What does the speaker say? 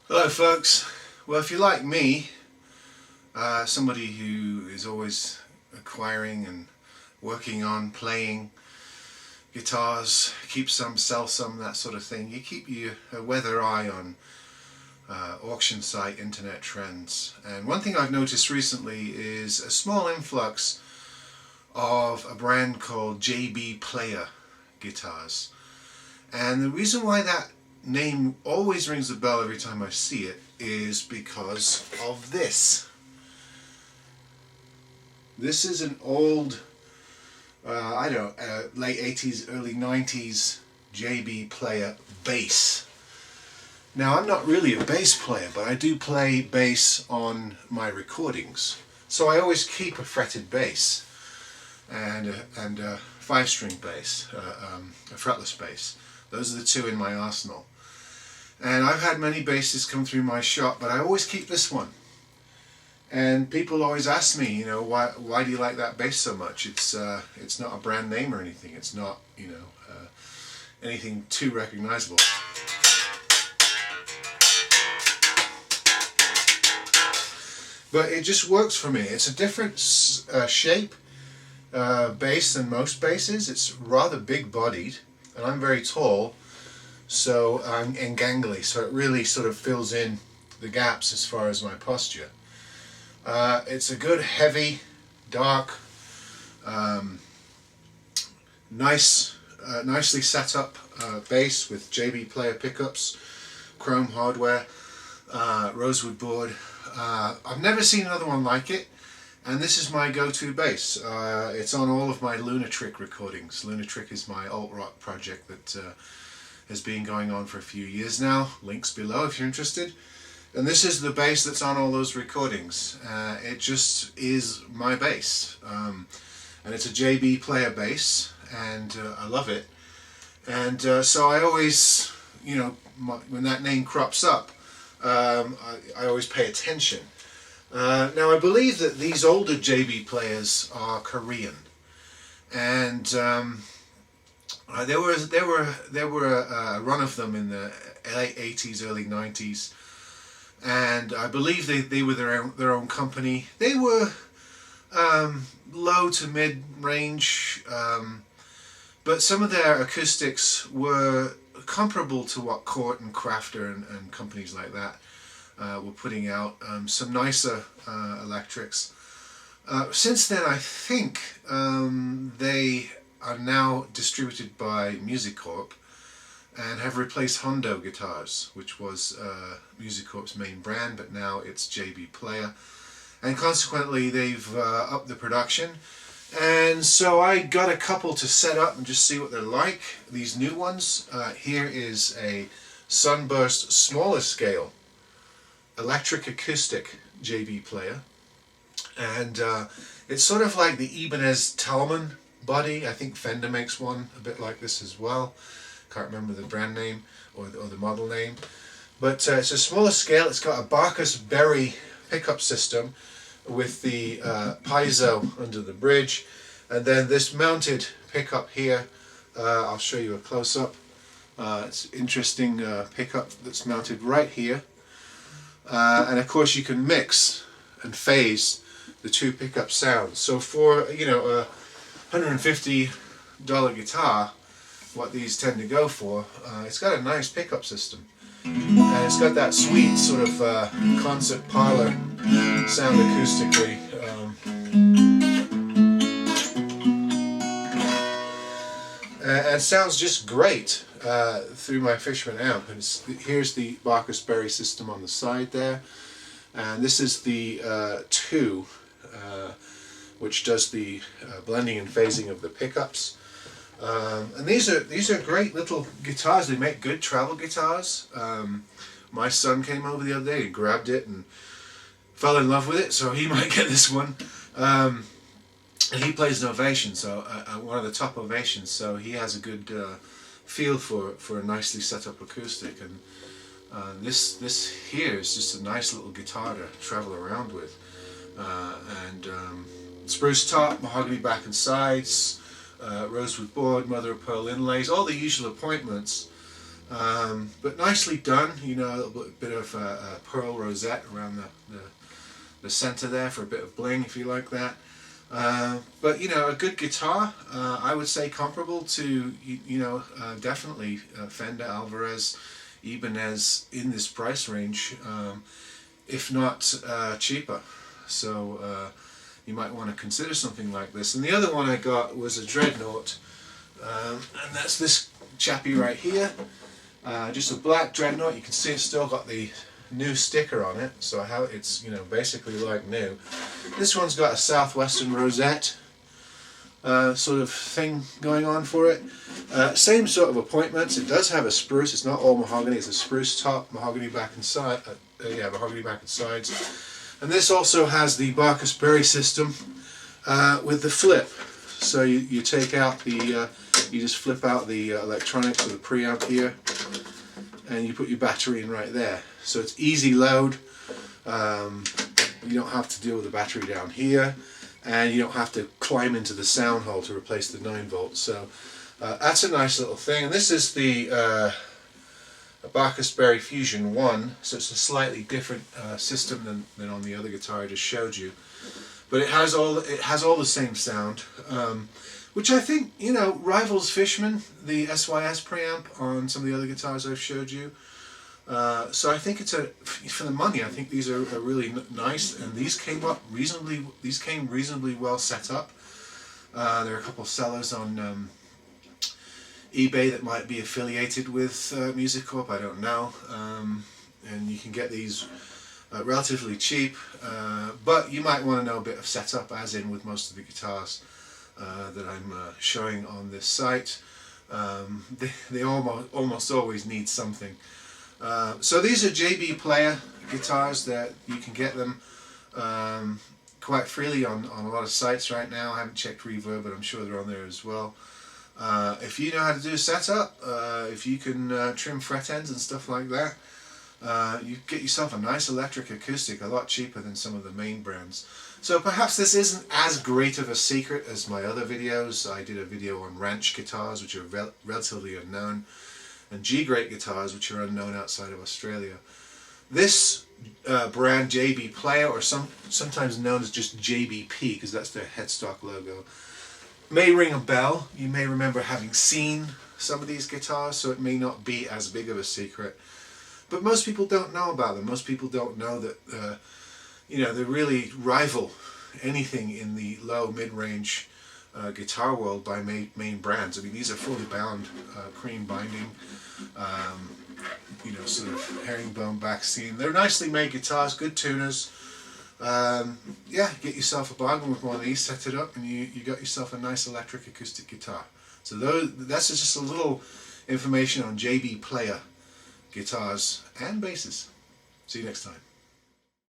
Hello folks. Well, if you're like me, somebody who is always acquiring and working on playing guitars, keep some, sell some, that sort of thing, you keep a weather eye on auction site internet trends. And one thing I've noticed recently is a small influx of a brand called JB Player guitars. And the reason why that name always rings a bell every time I see it is because of this. This is an old, late 80s, early 90s JB Player bass. Now, I'm not really a bass player, but I do play bass on my recordings. So I always keep a fretted bass and a 5-string bass, a fretless bass. Those are the two in my arsenal. And I've had many basses come through my shop, but I always keep this one. And people always ask me, why do you like that bass so much? It's not a brand name or anything. It's not, anything too recognizable. But it just works for me. It's a different shape bass than most basses. It's rather big-bodied, and I'm very tall, so and gangly, so it really sort of fills in the gaps as far as my posture. It's a good, heavy, dark, nicely set up bass with JB Player pickups, chrome hardware, rosewood board. I've never seen another one like it, and this is my go-to bass. It's on all of my Lunatric recordings. Lunatric is my alt-rock project that has been going on for a few years now. Links below if you're interested. And this is the bass that's on all those recordings. It just is my bass. And it's a JB Player bass, and I love it. And so I always, when that name crops up, I always pay attention. Now I believe that these older JB players are Korean, and there were a run of them in the late 80s, early 90s, and I believe they were their own company. They were low to mid range, but some of their acoustics were comparable to what Court and Crafter and companies like that were putting out. Some nicer electrics. Since then, I think they are now distributed by Music Corp and have replaced Hondo guitars, which was Music Corp's main brand, but now it's JB Player, and consequently they've upped the production. And so I got a couple to set up and just see what they're like. These new ones. Here is a Sunburst smaller scale Electric-Acoustic JB Player, and it's sort of like the Ibanez Talman body. I think Fender makes one a bit like this as well. Can't remember the brand name or the model name, but it's a smaller scale. It's got a Barcus-Berry pickup system with the piezo under the bridge, and then this mounted pickup here. I'll show you a close-up. It's an interesting pickup that's mounted right here, and of course you can mix and phase the two pickup sounds. So for a $150 guitar, what these tend to go for, it's got a nice pickup system, and it's got that sweet sort of concert parlor sound acoustically. And it sounds just great through my Fishman amp. And here's the Barcus-Berry system on the side there, and this is the 2, which does the blending and phasing of the pickups. And these are great little guitars. They make good travel guitars. My son came over the other day and grabbed it and fell in love with it, so he might get this one. And he plays an Ovation, so one of the top Ovations, so he has a good feel for a nicely set up acoustic. And this here is just a nice little guitar to travel around with. Spruce top, mahogany back and sides, rosewood board, mother of pearl inlays, all the usual appointments. But nicely done, you know, a little bit of a pearl rosette around the center there for a bit of bling if you like that. But you know, a good guitar, I would say comparable to, definitely Fender, Alvarez, Ibanez in this price range, if not cheaper. So you might want to consider something like this. And the other one I got was a Dreadnought, and that's this chappy right here. Just a black Dreadnought. You can see it's still got the new sticker on it, so how it's, you know, basically like new. This one's got a southwestern rosette sort of thing going on for it. Same sort of appointments. It does have a spruce. It's not all mahogany. It's a spruce top, mahogany back and side. Mahogany back and sides. And this also has the Barcus-Berry system with the flip. So you take out the, you just flip out the electronics or the preamp here, and you put your battery in right there. So it's easy load. You don't have to deal with the battery down here, and you don't have to climb into the sound hole to replace the 9 volts. So that's a nice little thing. And this is the Barcus-Berry Fusion 1, so it's a slightly different system than on the other guitar I just showed you. But it has all the same sound, which I think, you know, rivals Fishman, the SYS preamp on some of the other guitars I've showed you. So I think it's for the money, I think these are really nice, and these came reasonably well set up. There are a couple of sellers on eBay that might be affiliated with Music Corp, I don't know, and you can get these relatively cheap, but you might want to know a bit of setup, as in with most of the guitars that I'm showing on this site. They almost always need something. So these are JB Player guitars that you can get them quite freely on a lot of sites right now. I haven't checked Reverb, but I'm sure they're on there as well. If you know how to do setup, if you can trim fret ends and stuff like that, you get yourself a nice Electric-Acoustic, a lot cheaper than some of the main brands. So perhaps this isn't as great of a secret as my other videos. I did a video on Ranch guitars, which are relatively unknown, and G-Great guitars, which are unknown outside of Australia. This brand, JB Player, or sometimes known as just JBP, because that's their headstock logo, may ring a bell. You may remember having seen some of these guitars, so it may not be as big of a secret. But most people don't know about them. Most people don't know that they really rival anything in the low mid-range guitar world by main brands. I mean, these are fully bound, cream binding, sort of herringbone back seam. They're nicely made guitars, good tuners. Yeah, get yourself a bargain with one of these, set it up, and you got yourself a nice Electric-Acoustic guitar. So that's just a little information on JB Player guitars and basses. See you next time.